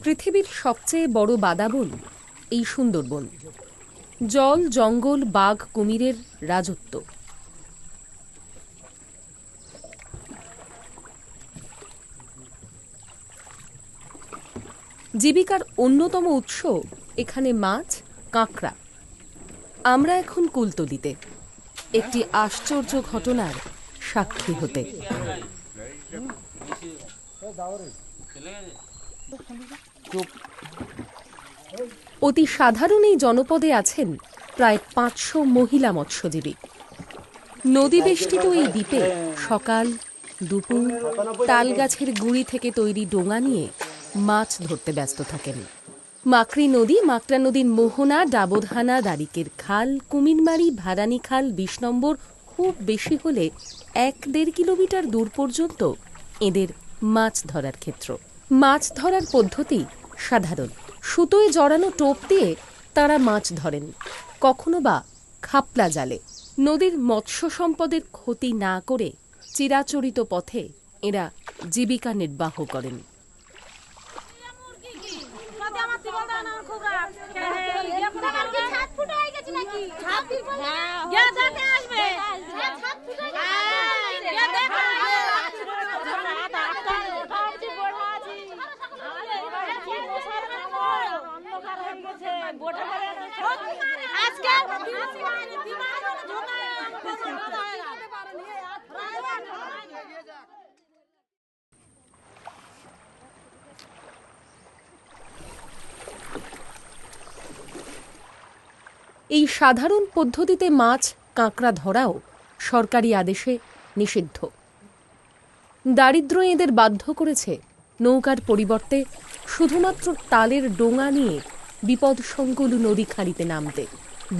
পৃথিবীর সবচেয়ে বড় বাদাবন এই সুন্দরবন। জল, জঙ্গল, বাঘ, কুমিরের রাজত্ব। জীবিকার অন্যতম উৎস এখানে মাছ, কাঁকড়া। আমরা এখন কুলতলিতে একটি আশ্চর্য ঘটনার সাক্ষী হতে। অতি সাধারণ এই জনপদে আছেন প্রায় 500 মহিলা মৎস্যজীবী। নদী বেষ্টিত এই দ্বীপে সকাল, দুপুর তাল গাছের গুঁড়ি থেকে তৈরি ডোঙা নিয়ে মাছ ধরতে ব্যস্ত থাকেন। মাকড়ি নদী, মাকড়া নদীর মোহনা, ডাবধানা, দারিকের খাল, কুমিরমারি, ভারানি খাল, 20 নম্বর, খুব বেশি হলে 1-1.5 কিলোমিটার দূর পর্যন্ত এদের মাছ ধরার ক্ষেত্র। মাছ ধরার পদ্ধতি সাধারণ। সুতোয় জড়ানো টোপ দিয়ে তারা মাছ ধরেন, কখনো বা খাপলা জালে। নদীর মৎস্য সম্পদের ক্ষতি না করে চিরাচরিত পথে এরা জীবিকা নির্বাহ করেন। এই সাধারণ পদ্ধতিতে মাছ, কাঁকড়া ধরাও সরকারি আদেশে নিষিদ্ধ। দারিদ্র্য এদের বাধ্য করেছে নৌকার পরিবর্তে শুধুমাত্র তালের ডোঙা নিয়ে বিপদসংকুল নদী খাড়িতে নামতে।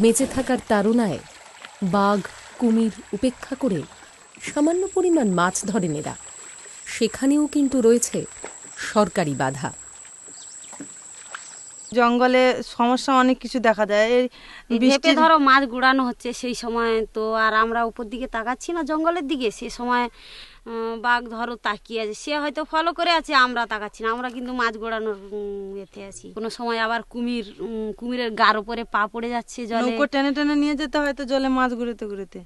বেঁচে থাকার তাড়নায় বাঘ, কুমির উপেক্ষা করে সামান্য পরিমাণ মাছ ধরেন এরা। সেখানেও কিন্তু রয়েছে সরকারি বাধা। জঙ্গলে সমস্যা অনেক কিছু দেখা যায়। ভেপে ধরো মাছ গুড়ানো হচ্ছে সেই সময়, তো আর আমরা উপর দিকে তাকাচ্ছি না জঙ্গলের দিকে। সে সময় বাঘ ধরো তাকিয়ে আছে, সে হয়তো ফলো করে আছে, আমরা তাকাচ্ছি না, আমরা কিন্তু মাছ গোড়ানোর এতে আছি। কোনো সময় আবার কুমিরের গার উপরে পা পড়ে যাচ্ছে, নৌকো টেনে টেনে নিয়ে যেতে হয়তো জলে মাছ ঘুরেতে ঘুরেতে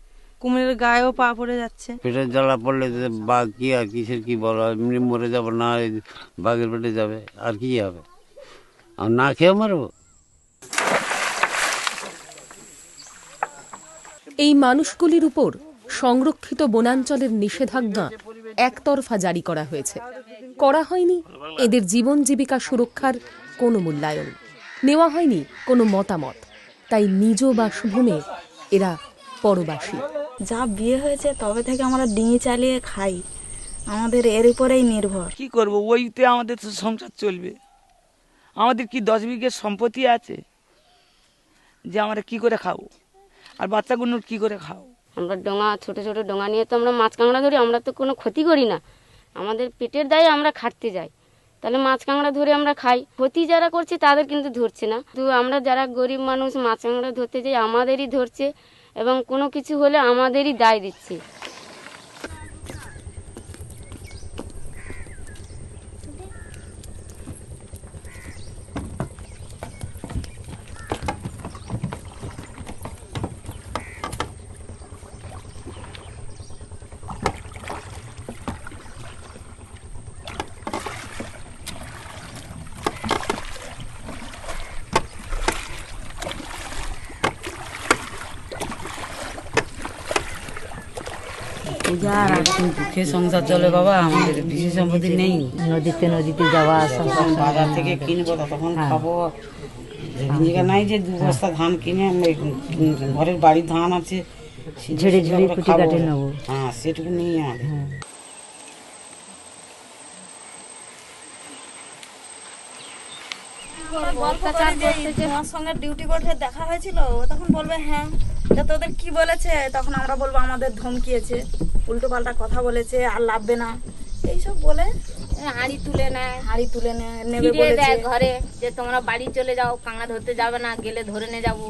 কুমিরের গায়েও পা পড়ে যাচ্ছে। পেটের জ্বালা পড়লে বাঘ কি আর কিসের কি বলো, এমনি মরে যাবো না, বাঘের পেটে যাবে আর কি হবে, আর না খেয়ে মারবো। এই মানুষগুলির উপর সংরক্ষিত বনাঞ্চলের নিষেধাজ্ঞা একতরফা জারি করা হয়েছে। করা হয়নি এদের জীবন জীবিকা সুরক্ষার কোনো মূল্যায়ন, নেওয়া হয়নি কোনো মতামত। তাই নিজ বাসভূমে এরা পরবাসী। যা বিয়ে হয়েছে তবে থেকে আমরা ডিঙি চালিয়ে খাই, আমাদের এর উপরেই নির্ভর। কি করব, ওইতে আমাদের তো সংসার চলবে। আমাদের কি 10 বিঘে সম্পত্তি আছে যে আমরা কি করে খাবো, আর বাচ্চাগুলোর কি করে খাবো? আমরা ডোঙা, ছোট ছোট ডোঙা নিয়ে তো আমরা মাছ কাঁকড়া ধরি, আমরা তো কোনো ক্ষতি করি না, আমাদের পেটের দায়ে আমরা খাটতে যাই, তাহলে মাছ কাঁকড়া ধরে আমরা খাই। ক্ষতি যারা করছে তাদের কিন্তু ধরছে না, তো আমরা যারা গরিব মানুষ মাছ কাঁকড়া ধরতে যাই আমাদেরই ধরছে, এবং কোনো কিছু হলে আমাদেরই দায় দিচ্ছে। দুঃখে সংসার চলে বাবা, আমাদের বেশি সম্পত্তি নেই। নদীতে যাওয়া আসা, বাজার থেকে কিনবো তখন খাবো, জায়গা নাই যে 2 বস্তা ধান কিনে ঘরের বাড়ির ধান আছে ঝেড়ে ঝেড়ে কুটি কাটে নেবো, হ্যাঁ সেটুকু নিয়ে আনে। তোমার সঙ্গে ডিউটি করতে দেখা হয়েছিল, ও তখন বলবে হ্যাঁ, যাতে ওদের কি বলেছে, তখন আমরা বলবো আমাদের ধমকিয়েছে, উল্টো পাল্টা কথা বলেছে, আর লাভবে না এইসব বলে হাঁড়ি তুলে নেয়, নেবে ফিরিয়ে বলেছে। দেয় ঘরে, যে তোমরা বাড়ি চলে যাও, কাঁকড়া ধরতে যাবে না, গেলে ধরে নিয়ে যাবো।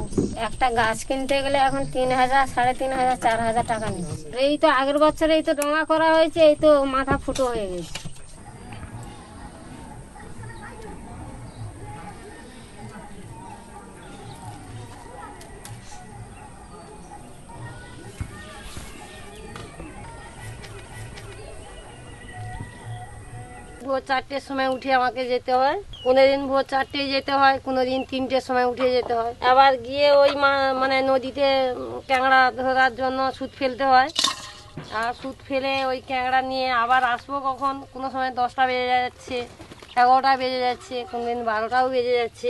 একটা গাছ কিনতে গেলে এখন 3,000, 3,500, 4,000 টাকা নিচ্ছে। এই তো আগের বছর এই তো ডোঙা করা হয়েছে, এই তো মাথা ফুটো হয়ে গেছে। ভোর 4টের সময় উঠে আমাকে যেতে হয়, কোনোদিন ভোর 4টেয় যেতে হয়, কোনোদিন 3টের সময় উঠে যেতে হয়। আবার গিয়ে ওই মানে নদীতে ক্যাংড়া ধরার জন্য সুত ফেলতে হয়, আর সুত ফেলে ওই ক্যাংড়া নিয়ে আবার আসবো কখন, কোনো সময় 10টা বেজে যাচ্ছে, 11টা বেজে যাচ্ছে, কোনোদিন 12টাও বেজে যাচ্ছে।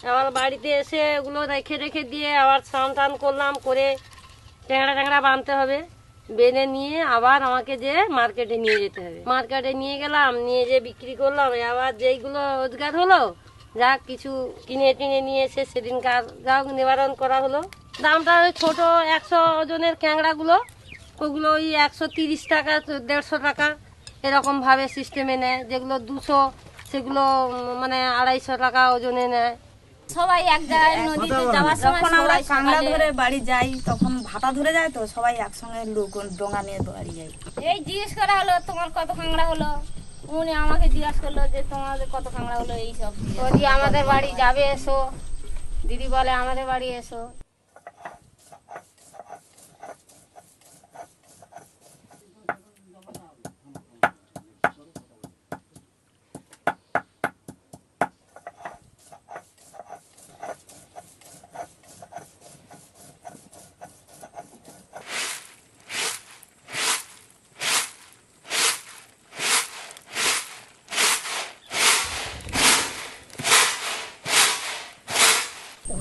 আবার বাড়িতে এসে ওগুলো রেখে রেখে দিয়ে আবার স্নান টান করলাম, করে ট্যাংরা বাঁধতে হবে, বেঁধে নিয়ে আবার আমাকে যে মার্কেটে নিয়ে যেতে হবে। মার্কেটে নিয়ে গেলাম, নিয়ে যে বিক্রি করলাম, আবার যেইগুলো রোজগার হলো, যা কিছু কিনে টিনে নিয়ে এসে সেদিনকার যা নিবারণ করা হলো। দামটা ওই ছোটো 100 ওজনের ক্যাংড়াগুলো, ওগুলো ওই 130 টাকা, 150 টাকা এরকমভাবে সিস্টেমে নেয়। যেগুলো 200 সেগুলো মানে 250 টাকা ওজনে নেয়। সবাই এক জায়গায় নদীতে যাওয়ার সময় যখন আমরা কাঁকড়া ধরে বাড়ি যাই, তখন ভাটা ধরে যায়, তো সবাই একসঙ্গে লোক ডোঙা নিয়ে বাড়ি যাই। এই জিজ্ঞেস করা হলো তোমার কত কাঁকড়া হলো, উনি আমাকে জিজ্ঞাসা করলো যে তোমাদের কত কাঁকড়া হলো, এইসব বলি আমাদের বাড়ি যাবে এসো, দিদি বলে আমাদের বাড়ি এসো।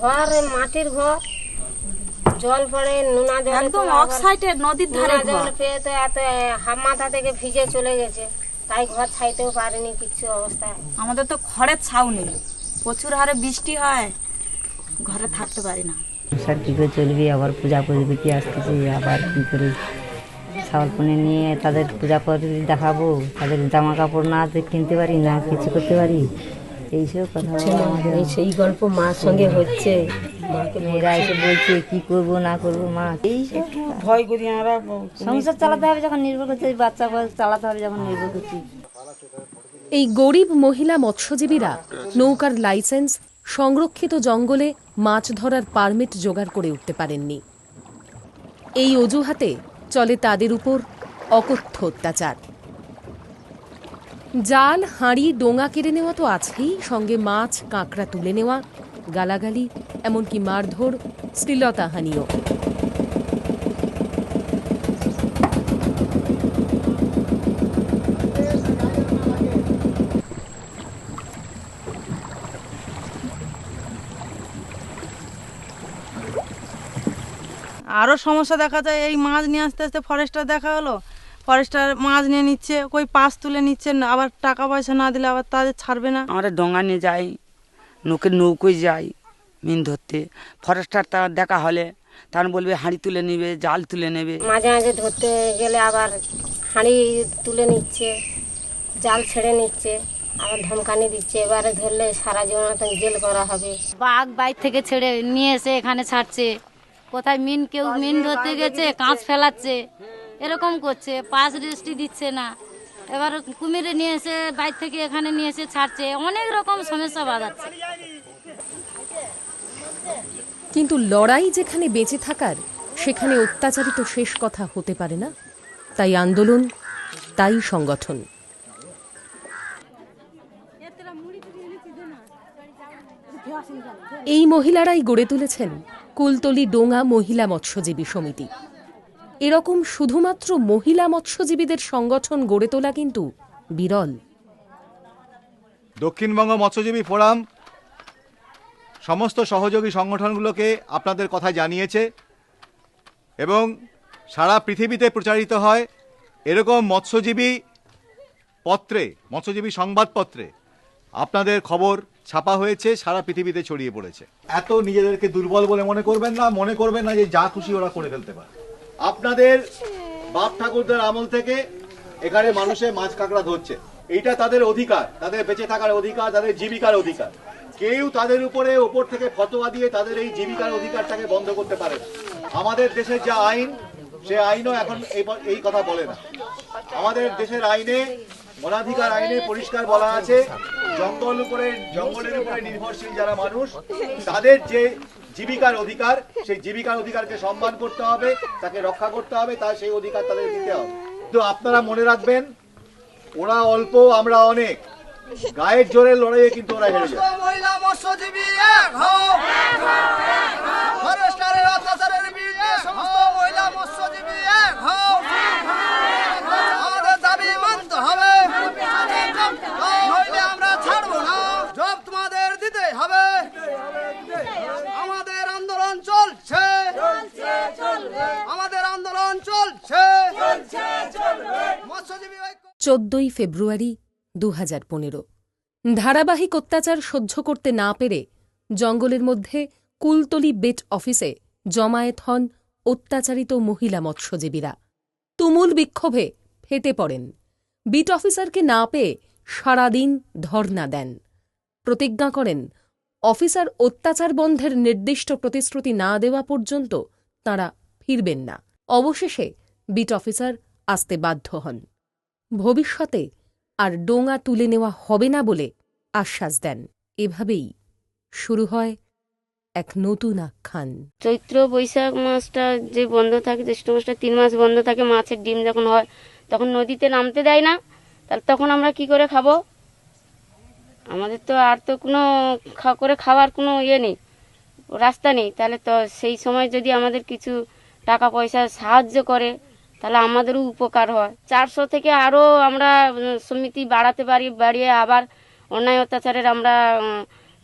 ঘর মাটির ঘর, জল পড়ে, নোনা জল, একদম অফ সাইডে নদীর ধারে জল ঘর। পেয়ে তো এত হাফ মাথা থেকে ভিজে চলে গেছে, তাই ঘর ছাইতেও পারেনি কিচ্ছু অবস্থায়। আমাদের তো খড়ের ছাউ নেই, প্রচুর হারে বৃষ্টি হয়, ঘরে থাকতে পারি না। স্যার কী করে চলবি, আবার পূজা করবি কি আসতেছি, আবার কী করে ছাগল পনে নিয়ে তাদের পূজা করে দেখাবো, তাদের জামা কাপড় না কিনতে পারি না কিছু করতে পারি, এইসব কথা আমাদের। সেই গল্প মার সঙ্গে হচ্ছে, মেয়েরা এসে বলছে কি করবো না করবো মা, এইসব ভয় করি আমরা। সংসার চালাতে হবে যখন নির্ভর করছি, বাচ্চা চালাতে হবে যখন নির্ভর করছি। এই গরিব মহিলা মৎস্যজীবীরা নৌকার লাইসেন্স, সংরক্ষিত জঙ্গলে মাছ ধরার পারমিট জোগাড় করে উঠতে পারেননি। এই অজুহাতে চলে তাদের উপর অকথ্য অত্যাচার। জাল, হাঁড়ি, ডোঙা কেড়ে নেওয়া তো আছেই, সঙ্গে মাছ কাঁকড়া তুলে নেওয়া, গালাগালি, এমনকি মারধর, শ্লীলতাহানিও। আরও সমস্যা দেখা যায়, এই মাছ নিয়ে আসতে আসতে ফরেস্টার দেখা হলো, ফরেস্টার মাছ নিয়ে নিচ্ছে, কই পাস তুলে নিচ্ছে, আবার টাকা পয়সা না দিলে আবার তাদের ছাড়বে না। আমরা ডোঙা নিয়ে যাই, নৌকোয় যাই মিন ধরতে, ফরেস্টার তার দেখা হলে তার বলবে হাঁড়ি তুলে নেবে, জাল তুলে নেবে। মাঝে মাঝে ধরতে গেলে আবার হাঁড়ি তুলে নিচ্ছে, জাল ছেড়ে নিচ্ছে, আবার ধমকানি দিচ্ছে, এবারে ধরলে সারা জীবন জেল করা হবে। বাঘ বাইর থেকে ছেড়ে নিয়ে এসে এখানে ছাড়ছে, কোথায় কেউ মিন ধরতে গেছে কাঁচ ফেলাচ্ছে, এরকম করছে, পাস রেজিস্ট্রি দিচ্ছে না, এবার কুমিরে নিয়ে এসে বাইর থেকে এখানে নিয়ে এসে ছাড়ছে, অনেক রকম সমস্যা বাঁধাচ্ছে। কিন্তু লড়াই যেখানে বেঁচে থাকার, সেখানে অত্যাচারিত শেষ কথা হতে পারে না। তাই আন্দোলন, তাই সংগঠন। এই মহিলারাই গড়ে তুলেছেন কুলতলি ডোঙা মহিলা মৎস্যজীবী সমিতি। এরকম শুধুমাত্র মহিলা মৎস্যজীবীদের সংগঠন গড়ে তোলা কিন্তু বিরল। দক্ষিণবঙ্গ মৎস্যজীবী ফোরাম সমস্ত সহযোগী সংগঠনগুলোকে আপনাদের কথা জানিয়েছে এবং সারা পৃথিবীতে প্রচারিত হয় এরকম মৎস্যজীবী সংবাদপত্রে আপনাদের খবর ছাপা হয়েছে, সারা পৃথিবীতে ছড়িয়ে পড়েছে। এত নিজেদেরকে দুর্বল বলে মনে করবেন না যে যা খুশি ওরা করে ফেলতে পারে। আপনাদের বাপ ঠাকুরদের আমল থেকে এখানে মানুষে মাছ কাঁকড়া ধরছে, এইটা তাদের অধিকার, তাদের বেঁচে থাকার অধিকার, তাদের জীবিকার অধিকার। কেউ তাদের ওপর থেকে ফতোয়া দিয়ে তাদের এই জীবিকার অধিকারটাকে বন্ধ করতে পারে না। আমাদের দেশের যা আইন, সে আইনও এখন এই কথা বলে না। আমাদের দেশের আইনে, বনাধিকার আইনে পরিষ্কার বলা আছে, জঙ্গলের উপরে নির্ভরশীল যারা মানুষ, তাদের যে জীবিকার অধিকার, সেই জীবিকার অধিকারকে সম্মান করতে হবে, তাকে রক্ষা করতে হবে, তার সেই অধিকার তাদের দিতে হবে। তো আপনারা মনে রাখবেন, ওরা অল্প, আমরা অনেক। গায়ের জোরের লড়াইয়ে কিন্তু ওরা হেরে যায়। মহিলা মৎস্যজীবী এক হও, ফরেস্টারের অত্যাচারের বিরুদ্ধে সমস্ত মহিলা মৎস্যজীবী এক হও। আমাদের দাবি মানতে হবে, নইলে আমরা ছাড়বো না। জব তোমাদের দিতে হবে। আমাদের আন্দোলন চলছে, আমাদের আন্দোলন চলছে। মৎস্যজীবী 14ই ফেব্রুয়ারি 2015। ধারাবাহিক অত্যাচার সহ্য করতে না পেরে জঙ্গলের মধ্যে কুলতলি বেট অফিসে জমায়েত হন অত্যাচারিত মহিলা মৎস্যজীবীরা। তুমুল বিক্ষোভে ফেটে পড়েন। বিট অফিসারকে না পেয়ে সারাদিন ধর্ণা দেন। প্রতিজ্ঞা করেন অফিসার অত্যাচার বন্ধের নির্দিষ্ট প্রতিশ্রুতি না দেওয়া পর্যন্ত তাঁরা ফিরবেন না। অবশেষে বিট অফিসার আসতে বাধ্য হন। ভবিষ্যতে আর ডোঙা তুলে নেওয়া হবে না বলে আশ্বাস দেন। এভাবেই শুরু হয় এক নতুন আখ্যান। চৈত্র বৈশাখ মাসটা যে বন্ধ থাকে, জ্যৈষ্ঠ মাসটা 3 মাস বন্ধ থাকে, মাছের ডিম যখন হয় তখন নদীতে নামতে দেয় না। তাহলে তখন আমরা কি করে খাবো? আমাদের তো আর তো কোনো খাওয়ার কোনো নেই, রাস্তা নেই। তাহলে তো সেই সময় যদি আমাদের কিছু টাকা পয়সা সাহায্য করে তাহলে আমাদেরও উপকার হয়। 400 থেকে আরও আমরা সমিতি বাড়াতে পারি, বাড়িয়ে আবার অন্যায় অত্যাচারের আমরা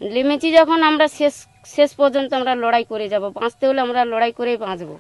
নেমেছি যখন, আমরা শেষ পর্যন্ত আমরা লড়াই করে যাব। বাঁচতে হলে আমরা লড়াই করেই বাঁচবো।